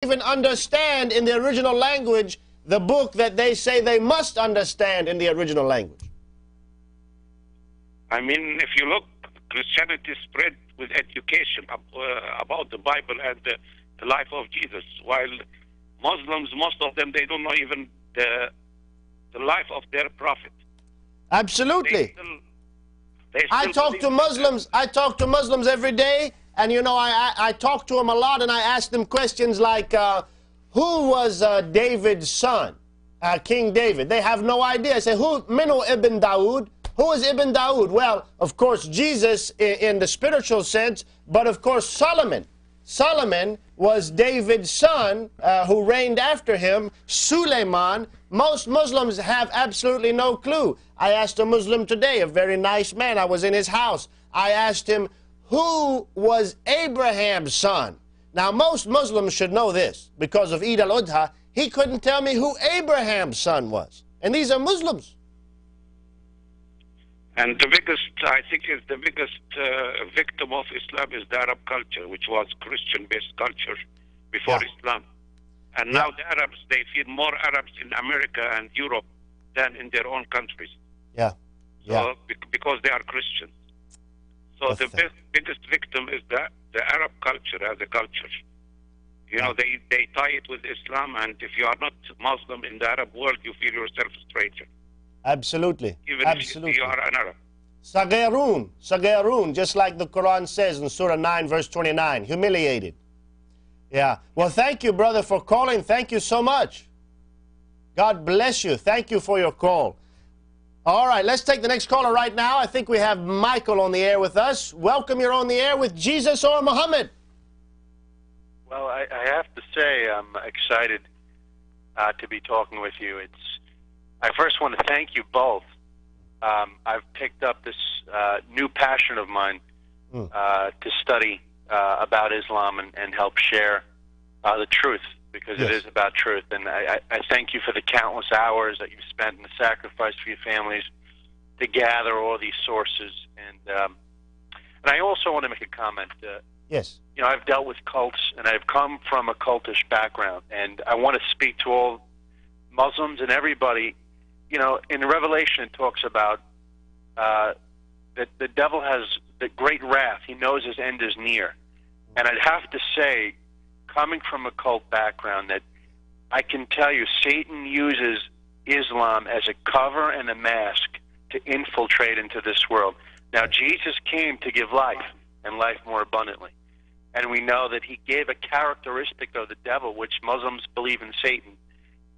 even understand in the original language the book that they say they must understand in the original language. I mean, if you look, Christianity spread with education about the Bible and the life of Jesus, while Muslims, most of them, they don't know even the life of their prophet. Absolutely. I talk to Muslims every day, and you know, I talk to them a lot, and I ask them questions like, who was David's son, King David? They have no idea. I say, who, Minu ibn Dawood? Who is Ibn Dawood? Well, of course, Jesus in the spiritual sense, but of course, Solomon. Solomon was David's son who reigned after him, Suleiman. Most Muslims have absolutely no clue. I asked a Muslim today, a very nice man, I was in his house. I asked him, who was Abraham's son? Now, most Muslims should know this because of Eid al-Adha. He couldn't tell me who Abraham's son was. And these are Muslims. And the biggest, I think, is the biggest victim of Islam is the Arab culture, which was Christian-based culture before Islam. And now the Arabs, they feel more Arabs in America and Europe than in their own countries. So, because they are Christians. So the biggest victim is the Arab culture as a culture. You know, they tie it with Islam, and if you are not Muslim in the Arab world, you feel yourself a stranger. Absolutely. Even Absolutely. if you are an Arab. Sagirun, Sagirun, just like the Quran says in Surah 9, verse 29, humiliated. Yeah. Well, thank you, brother, for calling. Thank you so much. God bless you. Thank you for your call. All right, let's take the next caller right now. I think we have Michael on the air with us. Welcome, you're on the air with Jesus or Muhammad. Well, I have to say I'm excited to be talking with you. I first want to thank you both. I've picked up this new passion of mine to study about Islam and help share the truth, because it is about truth. And I thank you for the countless hours that you've spent and the sacrifice for your families to gather all these sources. And I also want to make a comment. Yes. You know, I've dealt with cults, and I've come from a cultish background, and I want to speak to all Muslims and everybody. You know, in Revelation it talks about that the devil has the great wrath. He knows his end is near. And I'd have to say, coming from a cult background, that I can tell you Satan uses Islam as a cover and a mask to infiltrate into this world. Now, Jesus came to give life, and life more abundantly. And we know that he gave a characteristic of the devil, which Muslims believe in Satan,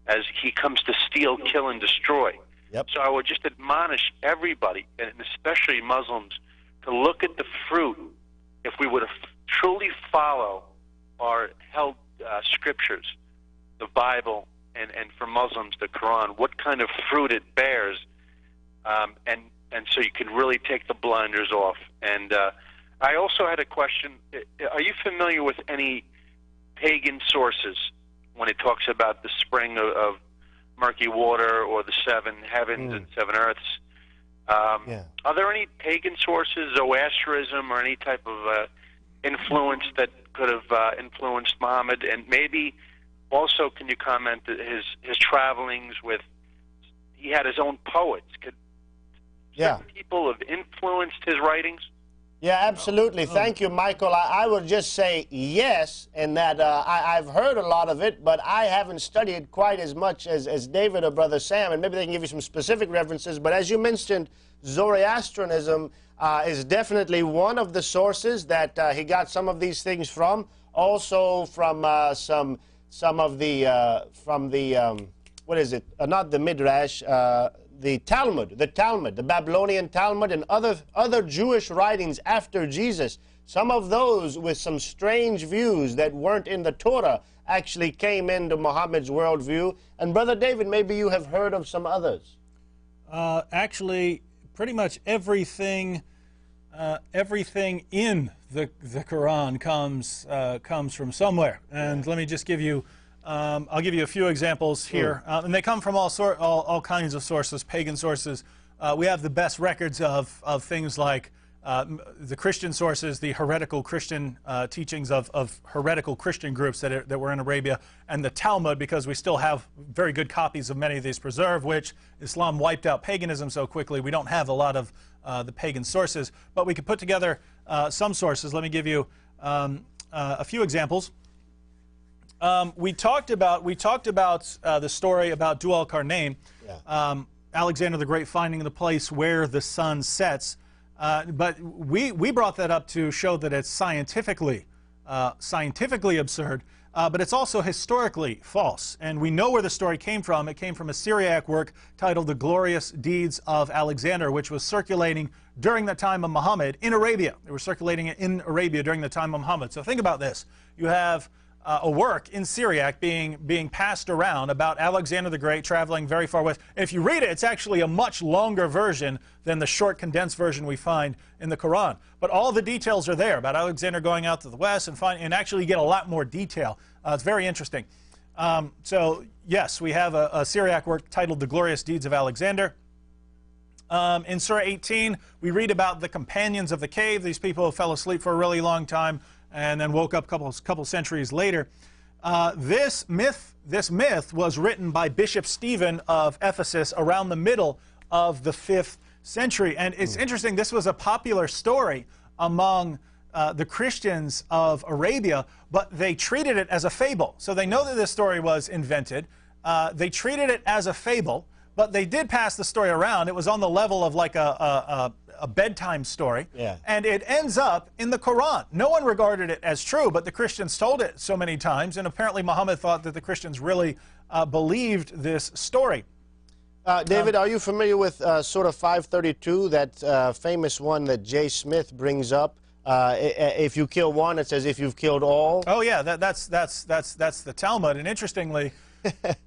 as he comes to steal, kill, and destroy. So I would just admonish everybody, and especially Muslims, to look at the fruit. If we would truly follow our held scriptures, the Bible, and for Muslims, the Quran, what kind of fruit it bears, and so you can really take the blinders off. And I also had a question. Are you familiar with any pagan sources when it talks about the spring of murky water or the seven heavens and seven earths? Are there any pagan sources, Zoroastrianism, or any type of influence that could have influenced Mohammed? And maybe also, can you comment his travelings with? He had his own poets. Could certain people have influenced his writings? Yeah, absolutely. Thank you, Michael. I would just say yes, in that I've heard a lot of it, but I haven't studied quite as much as David or Brother Sam, and maybe they can give you some specific references. But as you mentioned, Zoroastrianism is definitely one of the sources that he got some of these things from. Also from some of the what is it? Not the Midrash. The Talmud, the Babylonian Talmud, and other Jewish writings after Jesus. Some of those with some strange views that weren't in the Torah actually came into Muhammad's worldview. And Brother David, maybe you have heard of some others. Actually, pretty much everything in the Quran comes from somewhere. And let me just give you. I'll give you a few examples here, and they come from all kinds of sources, pagan sources. We have the best records of things like the Christian sources, the heretical Christian teachings of heretical Christian groups that were in Arabia, and the Talmud, because we still have very good copies of many of these preserved, which Islam wiped out paganism so quickly. We don't have a lot of the pagan sources, but we could put together some sources. Let me give you a few examples. We talked about the story about Dhu al-Qarnayn, Alexander the Great finding the place where the sun sets. But we brought that up to show that it's scientifically absurd, but it's also historically false. And we know where the story came from. It came from a Syriac work titled The Glorious Deeds of Alexander, which was circulating during the time of Muhammad in Arabia. They were circulating it in Arabia during the time of Muhammad. So think about this. You have a work in Syriac being passed around about Alexander the Great traveling very far west. If you read it, it's actually a much longer version than the short condensed version we find in the Quran. But all the details are there about Alexander going out to the west and actually get a lot more detail. It's very interesting. So yes, we have a Syriac work titled The Glorious Deeds of Alexander. In Surah 18, we read about the companions of the cave. These people who fell asleep for a really long time and then woke up a couple centuries later. This myth was written by Bishop Stephen of Ephesus around the middle of the 5th century. And it's interesting, this was a popular story among the Christians of Arabia, but they treated it as a fable. So they know that this story was invented. They treated it as a fable, but they did pass the story around. It was on the level of like a bedtime story. Yeah. And it ends up in the Quran. No one regarded it as true, but the Christians told it so many times, and apparently Muhammad thought that the Christians really believed this story. David, are you familiar with Surah 532, that famous one that J. Smith brings up? If you kill one, it's as if you've killed all. Oh yeah, that's the Talmud, and interestingly,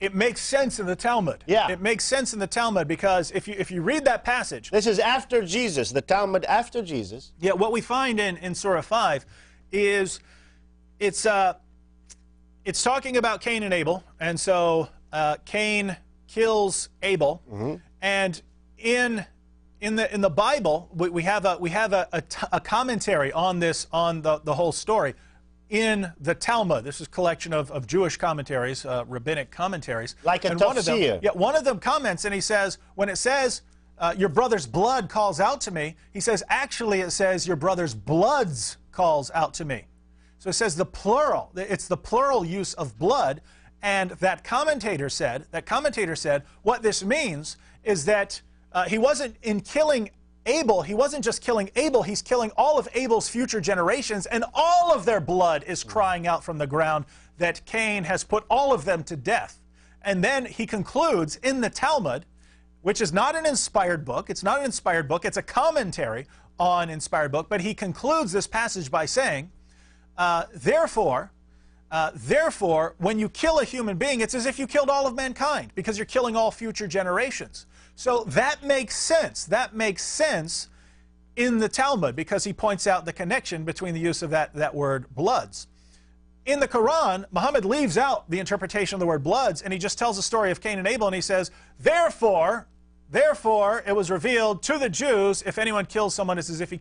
it makes sense in the Talmud. Yeah. It makes sense in the Talmud because if you read that passage... This is after Jesus, the Talmud after Jesus. Yeah, what we find in Surah 5 is it's talking about Cain and Abel, and so Cain kills Abel, and in the Bible we have a commentary on this, on the whole story. In the Talmud, this is a collection of Jewish commentaries, rabbinic commentaries. Like a tafsir. Yeah, one of them comments, and he says, when it says, your brother's blood calls out to me, he says, actually it says, your brother's bloods calls out to me. So it says the plural, it's the plural use of blood, and that commentator said, what this means is that he wasn't in killing Abel, he wasn't just killing Abel, he's killing all of Abel's future generations, and all of their blood is crying out from the ground that Cain has put all of them to death. And then he concludes in the Talmud, which is not an inspired book, it's a commentary on inspired book, but he concludes this passage by saying, therefore, when you kill a human being, it's as if you killed all of mankind, because you're killing all future generations. So that makes sense. That makes sense in the Talmud, because he points out the connection between the use of that word bloods. In the Quran, Muhammad leaves out the interpretation of the word bloods, and he just tells the story of Cain and Abel, and he says, therefore it was revealed to the Jews, if anyone kills someone, it's as if he